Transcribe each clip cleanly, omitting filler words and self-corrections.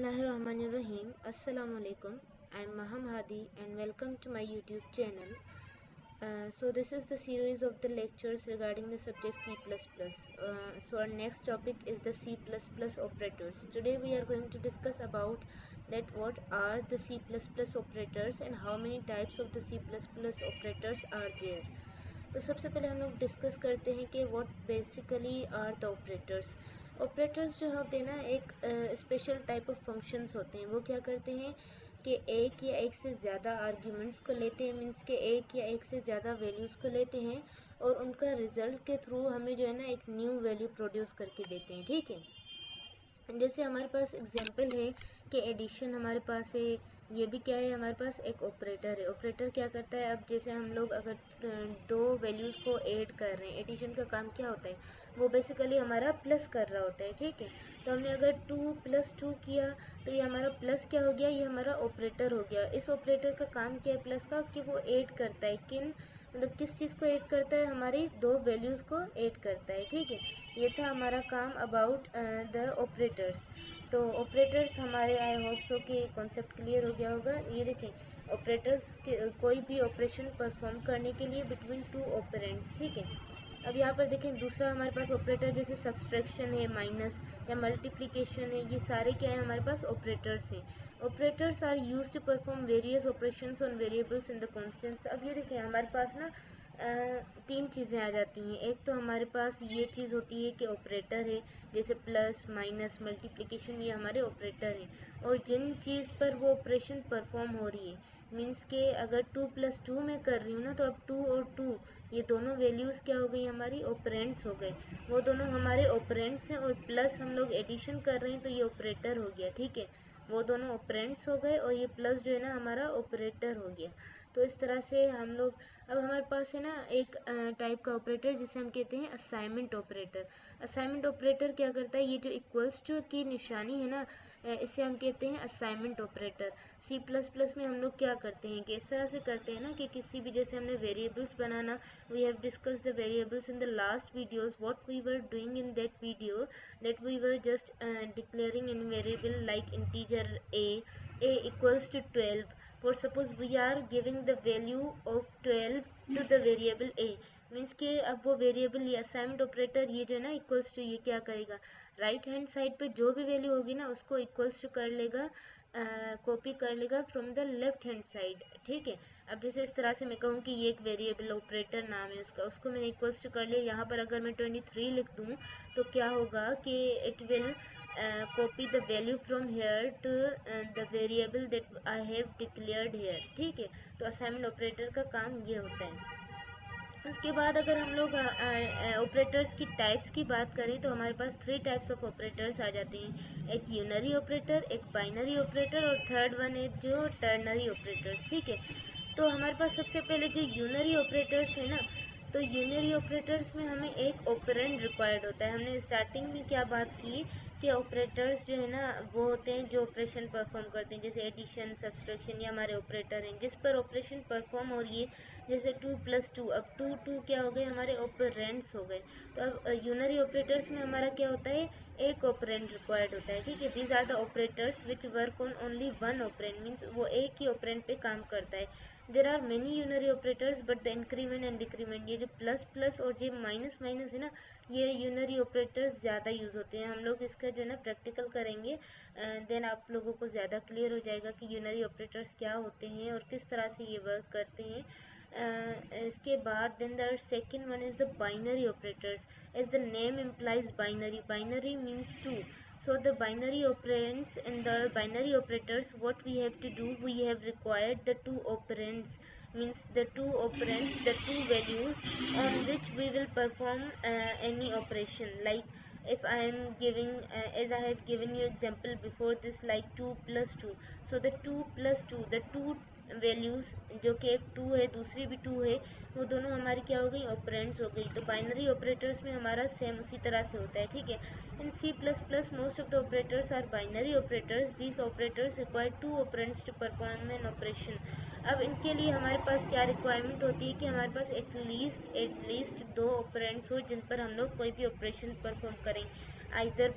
Bismillahirrahmanirrahim. Assalamu alaikum. I'm Maham Hadi and welcome to my YouTube channel. So this is the series of the lectures regarding the subject C++. So our next topic is the C++ operators. Today we are going to discuss about that what are the C++ operators and how many types of the C++ operators are there. तो सबसे पहले हम लोग discuss करते हैं कि what basically are the operators. Operators जो होते हैं ना, एक स्पेशल टाइप ऑफ फंक्शंस होते हैं। वो क्या करते हैं कि एक या एक से ज़्यादा आर्ग्यूमेंट्स को लेते हैं, मीन्स के एक या एक से ज़्यादा वैल्यूज़ को लेते हैं और उनका रिजल्ट के थ्रू हमें जो है ना एक न्यू वैल्यू प्रोड्यूस करके देते हैं। ठीक है, जैसे हमारे पास एग्जांपल है कि एडिशन हमारे पास है, ये भी क्या है, हमारे पास एक ऑपरेटर है। ऑपरेटर क्या करता है, अब जैसे हम लोग अगर दो वैल्यूज़ को ऐड कर रहे हैं, एडिशन का काम क्या होता है, वो बेसिकली हमारा प्लस कर रहा होता है। ठीक है, तो हमने अगर 2 + 2 किया तो ये हमारा प्लस क्या हो गया, ये हमारा ऑपरेटर हो गया। इस ऑपरेटर का काम क्या है प्लस का, कि वो ऐड करता है, मतलब किस चीज़ को ऐड करता है, हमारी दो वैल्यूज़ को ऐड करता है। ठीक है, ये था हमारा काम अबाउट द ऑपरेटर्स। तो ऑपरेटर्स हमारे, आई होप सो कि कॉन्सेप्ट क्लियर हो गया होगा। ये देखें, ऑपरेटर्स के कोई भी ऑपरेशन परफॉर्म करने के लिए बिटवीन टू ऑपरेंड्स। ठीक है, अब यहाँ पर देखें दूसरा हमारे पास ऑपरेटर जैसे सब्सट्रैक्शन है, माइनस या मल्टीप्लिकेशन है, ये सारे क्या है हमारे पास ऑपरेटर्स हैं। Operators are used to perform various operations on variables in the constants. अब ये देखें हमारे पास ना तीन चीज़ें आ जाती हैं। एक तो हमारे पास ये चीज़ होती है कि ऑपरेटर है, जैसे प्लस माइनस मल्टीप्लिकेशन, ये हमारे ऑपरेटर हैं। और जिन चीज़ पर वो ऑपरेशन परफॉर्म हो रही है, मीन्स के अगर 2 + 2 में कर रही हूँ ना, तो अब 2 और 2 ये दोनों वैल्यूज़ क्या हो गई, हमारी ऑपरेंड्स हो गए। वो दोनों हमारे ऑपरेंड्स हैं और प्लस हम लोग एडिशन कर रहे हैं तो ये ऑपरेटर हो गया। ठीक है, वो दोनों ऑपरेंड्स हो गए और ये प्लस जो है ना हमारा ऑपरेटर हो गया। तो इस तरह से हम लोग, अब हमारे पास है ना एक टाइप का ऑपरेटर जिसे हम कहते हैं असाइनमेंट ऑपरेटर। असाइनमेंट ऑपरेटर क्या करता है, ये जो इक्वल्स टू की निशानी है ना, इसे हम कहते हैं असाइनमेंट ऑपरेटर। C++ में हम लोग क्या करते हैं कि इस तरह से करते हैं ना कि किसी भी, जैसे हमने वेरिएबल्स बनाना, we have discussed the variables in the last videos, what we were doing in that video, that we were just declaring in variable like integer a equals to 12. For suppose we are giving the value of 12 to the variable a, means के अब वो variable ये assignment operator ये जो है ना equals to, ये क्या करेगा, राइट हैंड साइड पे जो भी वैल्यू होगी ना उसको इक्वल्स टू कर लेगा, कॉपी कर लेगा from the left hand side. ठीक है, अब जैसे इस तरह से मैं कहूँ कि ये एक वेरिएबल ऑपरेटर नाम है उसका, उसको मैंने इक्वल्स टू कर लिया। यहाँ पर अगर मैं 23 लिख दूँ तो क्या होगा कि it will copy the value from here to the variable that I have declared here। ठीक है, तो असाइनमेंट ऑपरेटर का काम ये होता है। उसके बाद अगर हम लोग ऑपरेटर्स की टाइप्स की बात करें तो हमारे पास 3 टाइप्स ऑफ ऑपरेटर्स आ जाते हैं। एक यूनरी ऑपरेटर, एक बाइनरी ऑपरेटर और थर्ड वन है जो टर्नरी ऑपरेटर्स। ठीक है, तो हमारे पास सबसे पहले जो यूनरी ऑपरेटर्स है ना, तो यूनरी ऑपरेटर्स में हमें एक ऑपरेंड रिक्वायर्ड होता है। हमने स्टार्टिंग में क्या बात की कि ऑपरेटर्स जो है ना वो होते हैं जो ऑपरेशन परफॉर्म करते हैं, जैसे एडिशन सब्सट्रैक्शन, ये हमारे ऑपरेटर हैं जिस पर ऑपरेशन परफॉर्म हो रही है। जैसे 2 + 2, अब 2 2 क्या हो गए, हमारे ऑपरेंड्स हो गए। तो अब यूनरी ऑपरेटर्स में हमारा क्या होता है, एक ऑपरेंड रिक्वायर्ड होता है। ठीक है, these are the operators which work on only one operand, means वो एक ही ऑपरेंड पे काम करता है। There are many unary operators but the increment and decrement, ये जो प्लस प्लस और जो माइनस माइनस है ना, ये यूनरी ऑपरेटर्स ज़्यादा यूज़ होते हैं। हम लोग इसका जो है ना प्रैक्टिकल करेंगे, देन आप लोगों को ज़्यादा क्लियर हो जाएगा कि यूनरी ऑपरेटर्स क्या होते हैं और किस तरह से ये वर्क करते हैं। इसके बाद then the second one is the binary operators, as the name implies binary, binary means two. So the binary operands in the binary operators, what we have to do, we have required the two operands, means the two operands, the two values on which we will perform any operation. Like if I am giving as I have given you example before this, like 2 + 2, so the 2 + 2, the two values जो कि एक 2 है दूसरी भी 2 है, वो दोनों हमारी क्या हो गई, ऑपरेंड्स हो गई। तो बाइनरी ऑपरेटर्स में हमारा सेम उसी तरह से होता है। ठीक है, इन C++ most of the operators are binary operators. These operators require two operands to perform an operation. अब इनके लिए हमारे पास क्या रिक्वायरमेंट होती है कि हमारे पास एटलीस्ट दो ऑपरेंड्स हो जिन पर हम लोग कोई भी ऑपरेशन परफॉर्म करें। either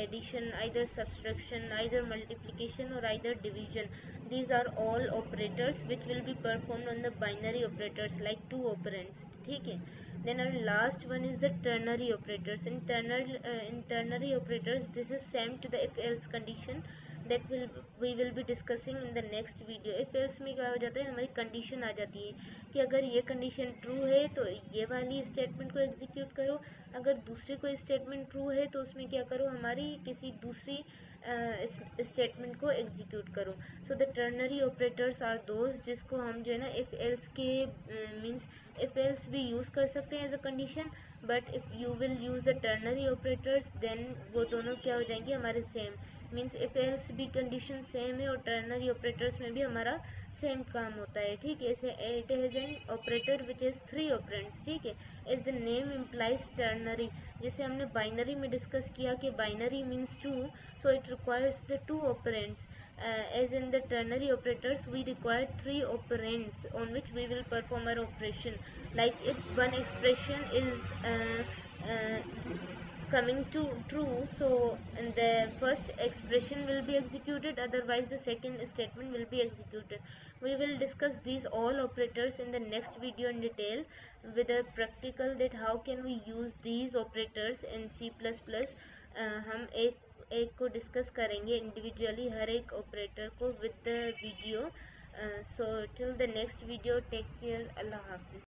addition, either subtraction, either multiplication, or either division. These are all operators which will be performed on the binary operators like two operands. ठीक है. Then our last one is the ternary operators. In ternary operators, this is same to the if else condition that we will be discussing in the next video. if else में क्या हो जाता है, हमारी condition आ जाती है कि अगर ये कंडीशन ट्रू है तो ये वाली स्टेटमेंट को एग्जीक्यूट करो, अगर दूसरी कोई स्टेटमेंट ट्रू है तो उसमें क्या करो, हमारी किसी दूसरी स्टेटमेंट को एग्जीक्यूट करो. So the ternary operators are those जिसको हम जो है ना इफ एल्स के मीन्स इफ एल्स भी यूज़ कर सकते हैं as a condition, but if you will use the ternary operators then वो दोनों क्या हो जाएंगे हमारे सेम. मीन्स इफ एल्स भी कंडीशन सेम है और टर्नरी ऑपरेटर्स में भी हमारा सेम काम होता है. ठीक है. ऐसे it has an operator which is three operands. ठीक है. As the name implies ternary, जैसे हमने बाइनरी में डिस्कस किया कि binary means two, so it requires the two operands. As in the ternary operators we require three operands on which we will perform our operation. Like if one expression is coming to true, so the first expression will be executed, otherwise the second statement will be executed. We will discuss these all operators in the next video in detail with a practical that how can we use these operators in C++. हम एक को discuss करेंगे individually हर एक operator को with the video. So till the next video, take care, अल्लाह हाफिज़.